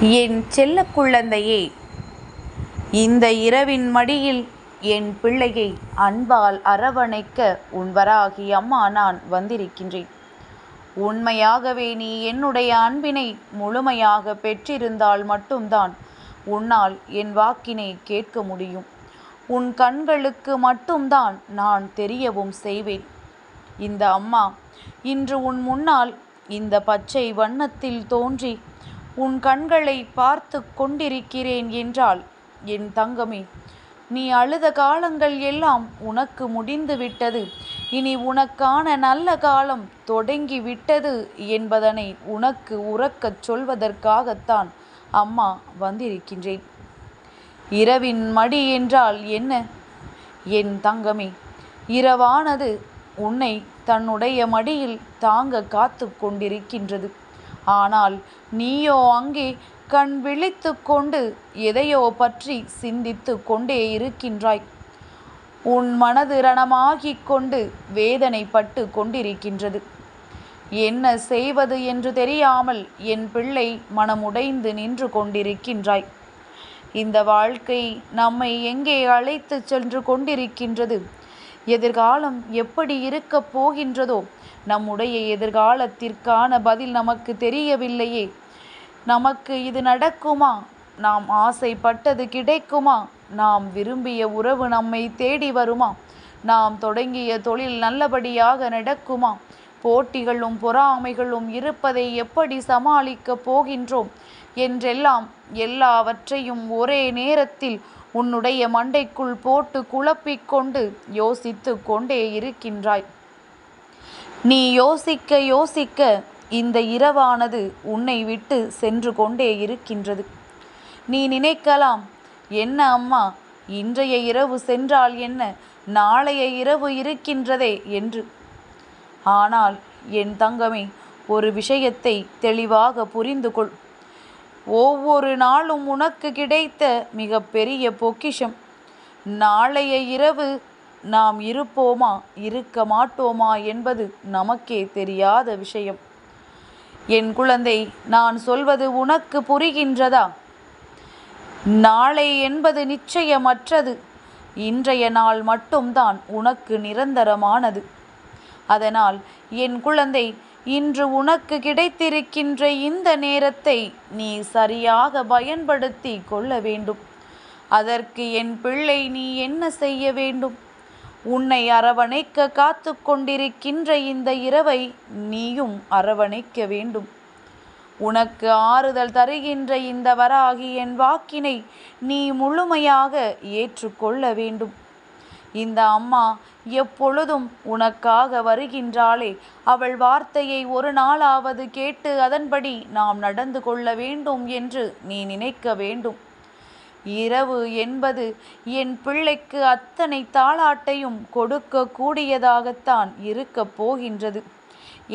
என் செல்ல குழந்தையே, இந்த இரவின் மடியில் என் பிள்ளையை அன்பால் அரவணைக்க உன் வராகி அம்மா நான் வந்திருக்கின்றேன். உண்மையாகவே நீ என்னுடைய அன்பினை முழுமையாக பெற்றிருந்தால் மட்டும்தான் உன்னால் என் வாக்கினை கேட்க முடியும். உன் கண்களுக்கு மட்டும்தான் நான் தெரியவும் செய்வேன். இந்த அம்மா இன்று உன் முன்னால் இந்த பச்சை வண்ணத்தில் தோன்றி உன் கண்களை பார்த்து கொண்டிருக்கிறேன் என்றால், என் தங்கமே, நீ அழுத காலங்கள் எல்லாம் உனக்கு முடிந்து விட்டது. இனி உனக்கான நல்ல காலம் தொடங்கி விட்டது என்பதனை உனக்கு உறக்கச் சொல்வதற்காகத்தான் அம்மா வந்திருக்கின்றேன். இரவின் மடி என்றால் என்ன? என் தங்கமே, இரவானது உன்னை தன்னுடைய மடியில் தாங்க காத்து கொண்டிருக்கின்றது. ஆனால் நீயோ அங்கே கண் விழித்து கொண்டு எதையோ பற்றி சிந்தித்து கொண்டே இருக்கின்றாய். உன் மனது ரணமாகிக் கொண்டு வேதனைப்பட்டு கொண்டிருக்கின்றது. என்ன செய்வது என்று தெரியாமல் என் பிள்ளை மனமுடைந்து நின்று கொண்டிருக்கின்றாய். இந்த வாழ்க்கை நம்மை எங்கே அழைத்து சென்று கொண்டிருக்கின்றது? எதிர்காலம் எப்படி இருக்கப் போகின்றதோ? நம்முடைய எதிர்காலத்திற்கான பதில் நமக்கு தெரியவில்லையே. நமக்கு இது நடக்குமா? நாம் ஆசைப்பட்டது கிடைக்குமா? நாம் விரும்பிய உறவு நம்மை தேடி வருமா? நாம் தொடங்கிய தொழில் நல்லபடியாக நடக்குமா? போட்டிகளும் பொறாமைகளும் இருப்பதை எப்படி சமாளிக்கப் போகின்றோம் என்றெல்லாம் எல்லாவற்றையும் ஒரே நேரத்தில் உன்னுடைய மண்டைக்குள் போட்டு குழப்பிக்கொண்டு யோசித்து கொண்டே இருக்கின்றாய். நீ யோசிக்க யோசிக்க இந்த இரவானது உன்னை விட்டு சென்று கொண்டே இருக்கின்றது. நீ நினைக்கலாம், என்ன அம்மா, இன்றைய இரவு சென்றால் என்ன, நாளைய இரவு இருக்கின்றதே என்று. ஆனால் என் தங்கமே, ஒரு விஷயத்தை தெளிவாக புரிந்து கொள். ஒவ்வொரு நாளும் உனக்கு கிடைத்த மிக பெரிய பொக்கிஷம். நாளைய இரவு நாம் இருப்போமா இருக்க மாட்டோமா என்பது நமக்கே தெரியாத விஷயம். என் குழந்தை, நான் சொல்வது உனக்கு புரிகின்றதா? நாளை என்பது நிச்சயமற்றது. இன்றைய நாள் மட்டும்தான் உனக்கு நிரந்தரமானது. அதனால் என் குழந்தை, இன்று உனக்கு கிடைத்திருக்கின்ற இந்த நேரத்தை நீ சரியாக பயன்படுத்தி கொள்ள வேண்டும். அதற்கு என் பிள்ளை நீ என்ன செய்ய வேண்டும்? உன்னை அரவணைக்க காத்து கொண்டிருக்கின்ற இந்த இரவை நீயும் அரவணைக்க வேண்டும். உனக்கு ஆறுதல் தருகின்ற இந்த வராகி என் வாக்கினை நீ முழுமையாக ஏற்றுக்கொள்ள வேண்டும். இந்த அம்மா எப்பொழுதும் உனக்காக வருகின்றாளே, அவள் வார்த்தையை ஒரு நாளாவது கேட்டு அதன்படி நாம் நடந்து கொள்ள வேண்டும் என்று நீ நினைக்க வேண்டும். இரவு என்பது என் பிள்ளைக்கு அத்தனை தாளாட்டையும் கொடுக்க கூடியதாகத்தான் இருக்கப் போகின்றது.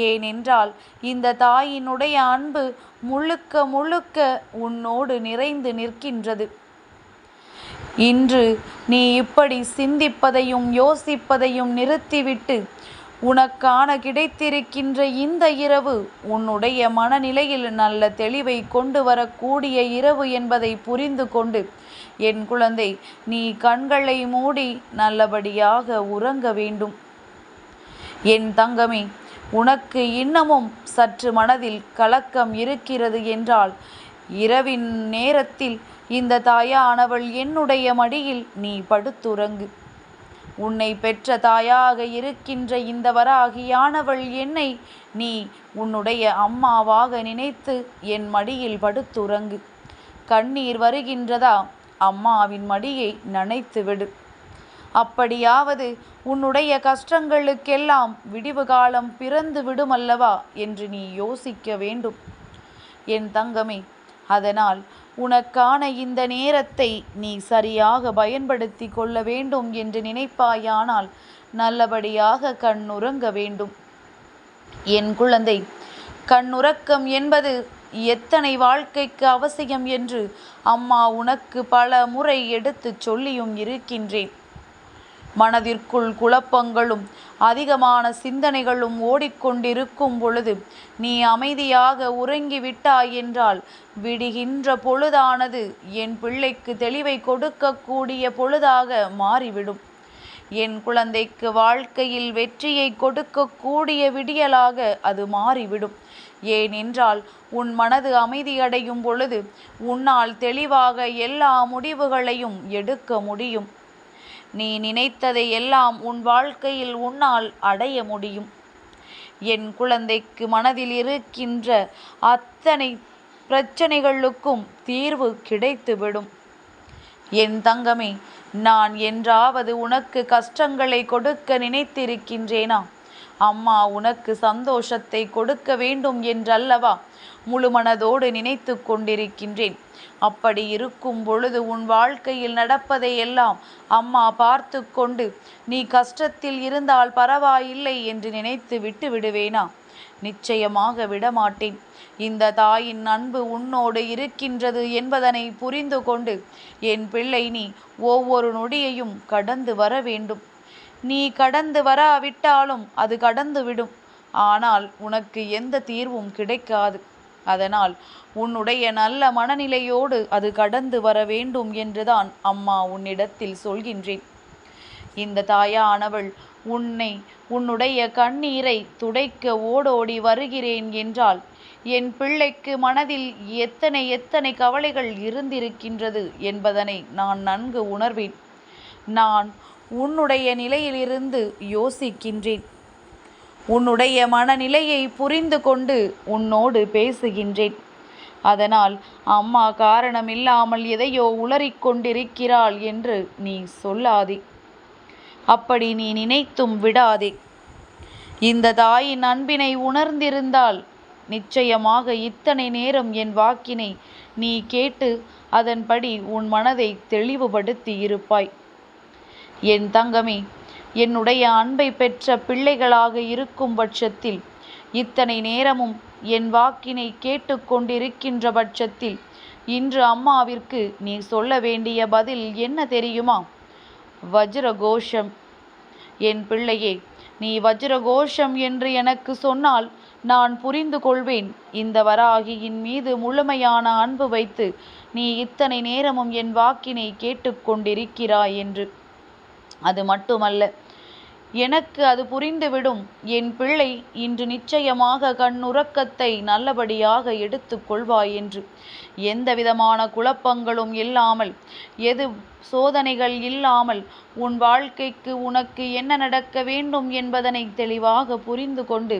ஏனென்றால் இந்த தாயினுடைய அன்பு முழுக்க முழுக்க உன்னோடு நிறைந்து நிற்கின்றது. இன்று நீ இப்படி சிந்திப்பதையும் யோசிப்பதையும் நிறுத்திவிட்டு உனக்கான கிடைத்திருக்கின்ற இந்த இரவு உன்னுடைய மனநிலையில் நல்ல தெளிவை கொண்டு வரக்கூடிய இரவு என்பதை புரிந்து கொண்டு என் குழந்தை, நீ கண்களை மூடி நல்லபடியாக உறங்க வேண்டும். என் தங்கமே, உனக்கு இன்னமும் சற்று மனதில் கலக்கம் இருக்கிறது என்றால், இரவின் நேரத்தில் இந்த தாயானவள் என்னுடைய மடியில் நீ படுத்துறங்கு. உன்னை பெற்ற தாயாக இருக்கின்ற இந்த வராகியானவள் என்னை நீ உன்னுடைய அம்மாவாக நினைத்து என் மடியில் படுத்துறங்கு. கண்ணீர் வருகின்றதா? அம்மாவின் மடியை நனைத்து விடு. அப்படியாவது உன்னுடைய கஷ்டங்களுக்கெல்லாம் விடிவு காலம் பிறந்து விடுமல்லவா என்று நீ யோசிக்க வேண்டும் என் தங்கமே. அதனால் உனக்கான இந்த நேரத்தை நீ சரியாக பயன்படுத்தி கொள்ள வேண்டும் என்று நினைப்பாயானால் நல்லபடியாக கண்ணுறங்க வேண்டும். என் குழந்தை, கண்ணுறக்கம் என்பது எத்தனை வாழ்க்கைக்கு அவசியம் என்று அம்மா உனக்கு பல முறை எடுத்து சொல்லியும் இருக்கின்றேன். மனதிற்குள் குழப்பங்களும் அதிகமான சிந்தனைகளும் ஓடிக்கொண்டிருக்கும் பொழுது நீ அமைதியாக உறங்கிவிட்டாய் என்றால் விடுகின்ற பொழுதானது என் பிள்ளைக்கு தெளிவை கொடுக்கக்கூடிய பொழுதாக மாறிவிடும். என் குழந்தைக்கு வாழ்க்கையில் வெற்றியை கொடுக்கக்கூடிய விடியலாக அது மாறிவிடும். ஏனென்றால் உன் மனது அமைதியடையும் பொழுது உன்னால் தெளிவாக எல்லா முடிவுகளையும் எடுக்க முடியும். நீ நினைத்ததை எல்லாம் உன் வாழ்க்கையில் உன்னால் அடைய முடியும். என் குழந்தைக்கு மனதில் இருக்கின்ற அத்தனை பிரச்சனைகளுக்கும் தீர்வு கிடைத்துவிடும். என் தங்கமே, நான் என்றாவது உனக்கு கஷ்டங்களை கொடுக்க நினைத்திருக்கின்றேனா? அம்மா உனக்கு சந்தோஷத்தை கொடுக்க வேண்டும் என்றல்லவா முழுமனதோடு நினைத்து கொண்டிருக்கின்றேன். அப்படி இருக்கும் பொழுது உன் வாழ்க்கையில் நடப்பதை எல்லாம் அம்மா பார்த்து கொண்டு நீ கஷ்டத்தில் இருந்தால் பரவாயில்லை என்று நினைத்து விட்டு விடுவேனா? நிச்சயமாக விடமாட்டேன். இந்த தாயின் அன்பு உன்னோடு இருக்கின்றது என்பதனை புரிந்து கொண்டு என் பிள்ளை நீ ஒவ்வொரு நொடியையும் கடந்து வர வேண்டும். நீ கடந்து வராவிட்டாலும் அது கடந்துவிடும். ஆனால் உனக்கு எந்த தீர்வும் கிடைக்காது. அதனால் உன்னுடைய நல்ல மனநிலையோடு அது கடந்து வர வேண்டும் என்றுதான் அம்மா உன்னிடத்தில் சொல்கின்றேன். இந்த தாயானவள் உன்னுடைய கண்ணீரை துடைக்க ஓடோடி வருகிறேன் என்றால் என் பிள்ளைக்கு மனதில் எத்தனை கவலைகள் இருந்திருக்கின்றது என்பதனை நான் நன்கு உணர்வேன். நான் உன்னுடைய நிலையிலிருந்து யோசிக்கின்றேன். உன்னுடைய மனநிலையை புரிந்து கொண்டு உன்னோடு பேசுகின்றேன். அதனால் அம்மா காரணமில்லாமல் எதையோ உளறிக்கொண்டிருக்கிறாள் என்று நீ சொல்லாதே. அப்படி நீ நினைத்தும் விடாதே. இந்த தாயின் அன்பினை உணர்ந்திருந்தால் நிச்சயமாக இத்தனை நேரம் என் வாக்கினை நீ கேட்டு அதன்படி உன் மனதை தெளிவுபடுத்தி இருப்பாய். என் தங்கமே, என்னுடைய அன்பை பெற்ற பிள்ளைகளாக இருக்கும் பட்சத்தில் இத்தனை நேரமும் என் வாக்கினை கேட்டுக்கொண்டிருக்கின்ற பட்சத்தில் இன்று அம்மாவிற்கு நீ சொல்ல வேண்டிய பதில் என்ன தெரியுமா? வஜ்ரகோஷம். என் பிள்ளையே, நீ வஜ்ரகோஷம் என்று எனக்கு சொன்னால் நான் புரிந்து கொள்வேன். இந்த வராகியின் மீது முழுமையான அன்பு வைத்து நீ இத்தனை நேரமும் என் வாக்கினை கேட்டுக்கொண்டிருக்கிறாய் என்று. அது மட்டுமல்ல, எனக்கு அது புரிந்துவிடும். என் பிள்ளை இன்று நிச்சயமாக கண்ணுறக்கத்தை நல்லபடியாக எடுத்து கொள்வாய் என்று. எந்த விதமான குழப்பங்களும் இல்லாமல், எது சோதனைகள் இல்லாமல் உன் வாழ்க்கைக்கு உனக்கு என்ன நடக்க வேண்டும் என்பதனை தெளிவாக புரிந்து கொண்டு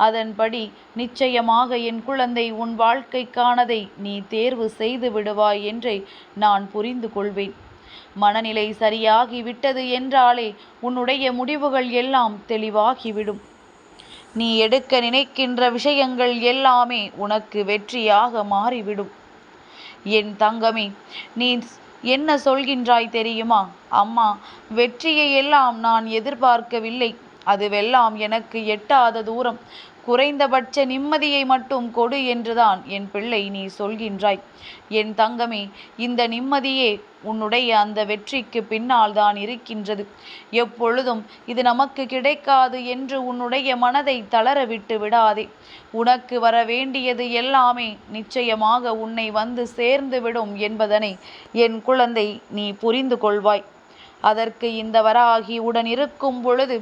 அதன்படி நிச்சயமாக என் குழந்தை உன் வாழ்க்கைக்கானதை நீ தேர்வு செய்து விடுவாய் என்றே நான் புரிந்து கொள்வேன். மனநிலை சரியாகி விட்டது என்றாலே உன்னுடைய முடிவுகள் எல்லாம் தெளிவாகிவிடும். நீ எடுக்க நினைக்கின்ற விஷயங்கள் எல்லாமே உனக்கு வெற்றியாக மாறிவிடும். என் தங்கமே, நீ என்ன சொல்கின்றாய் தெரியுமா? அம்மா, வெற்றியை எல்லாம் நான் எதிர்பார்க்கவில்லை. அதுவெல்லாம் எனக்கு எட்டாத தூரம். குறைந்தபட்ச நிம்மதியை மட்டும் கொடு என்றுதான் என் பிள்ளை நீ சொல்கின்றாய். என் தங்கமே, இந்த நிம்மதியே உன்னுடைய அந்த வெற்றிக்கு பின்னால் தான் இருக்கின்றது. எப்பொழுதும் இது நமக்கு கிடைக்காது என்று உன்னுடைய மனதை தளர விட்டு விடாதே. உனக்கு வர வேண்டியது எல்லாமே நிச்சயமாக உன்னை வந்து சேர்ந்துவிடும் என்பதனை என் குழந்தை நீ புரிந்து கொள்வாய். அதற்கு இந்த வராகி உடன் இருக்கும் பொழுது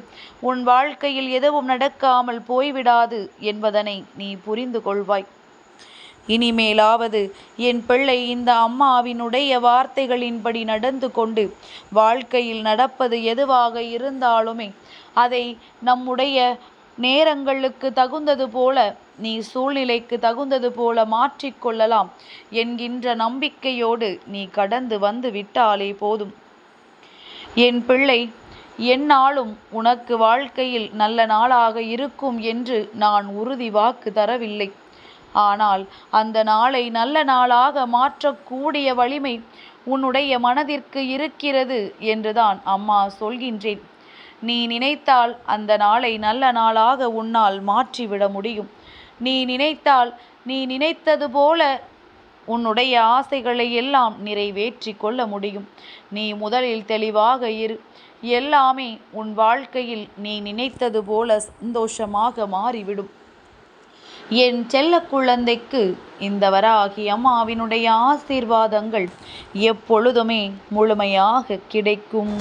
உன் வாழ்க்கையில் எதுவும் நடக்காமல் போய்விடாது என்பதனை நீ புரிந்து கொள்வாய். இனிமேலாவது என் பிள்ளை இந்த அம்மாவினுடைய வார்த்தைகளின்படி நடந்து கொண்டு வாழ்க்கையில் நடப்பது எதுவாக இருந்தாலுமே அதை நம்முடைய நேரங்களுக்கு தகுந்தது போல, நீ சூழ்நிலைக்கு தகுந்தது போல மாற்றிக்கொள்ளலாம் என்கின்ற நம்பிக்கையோடு நீ கடந்து வந்து விட்டாலே போதும். என் பிள்ளை, எந்நாளும் உனக்கு வாழ்க்கையில் நல்ல நாளாக இருக்கும் என்று நான் உறுதி வாக்கு தரவில்லை. ஆனால் அந்த நாளை நல்ல நாளாக மாற்றக்கூடிய வலிமை உன்னுடைய மனதிற்கு இருக்கிறது என்றுதான் அம்மா சொல்கின்றேன். நீ நினைத்தால் அந்த நாளை நல்ல நாளாக உன்னால் மாற்றிவிட முடியும். நீ நினைத்தால் நீ நினைத்தது போல உன்னுடைய ஆசைகளை எல்லாம் நிறைவேற்றி கொள்ள முடியும். நீ முதலில் தெளிவாக இரு. எல்லாமே உன் வாழ்க்கையில் நீ நினைத்தது போல சந்தோஷமாக மாறிவிடும். என் செல்ல குழந்தைக்கு இந்த வராகி அம்மாவினுடைய ஆசீர்வாதங்கள் எப்பொழுதுமே முழுமையாக கிடைக்கும்.